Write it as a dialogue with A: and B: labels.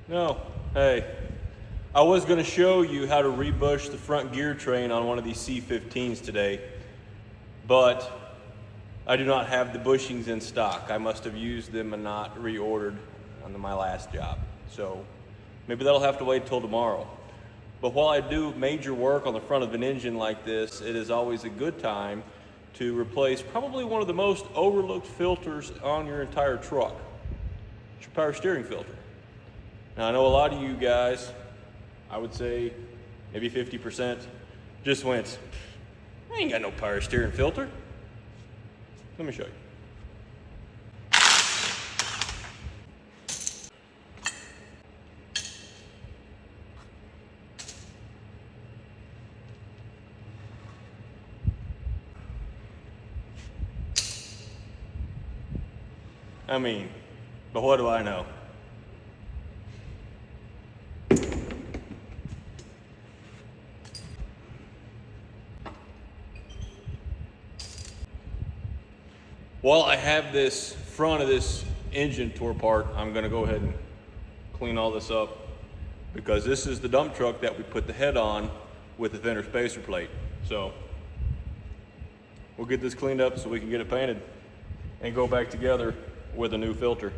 A: No, hey, I was gonna show you how to rebush the front gear train on one of these C15s today, but I do not have the bushings in stock. I must have used them and not reordered on my last job. So maybe that'll have to wait till tomorrow. But while I do major work on the front of an engine like this, it is always a good time to replace probably one of the most overlooked filters on your entire truck. It's your power steering filter. Now I know a lot of you guys, I would say maybe 50%, just went, I ain't got no power steering filter. Let me show you. I mean, but what do I know? While I have this front of this engine tore apart, I'm gonna go ahead and clean all this up because this is the dump truck that we put the head on with the thinner spacer plate. So we'll get this cleaned up so we can get it painted and go back together with a new filter.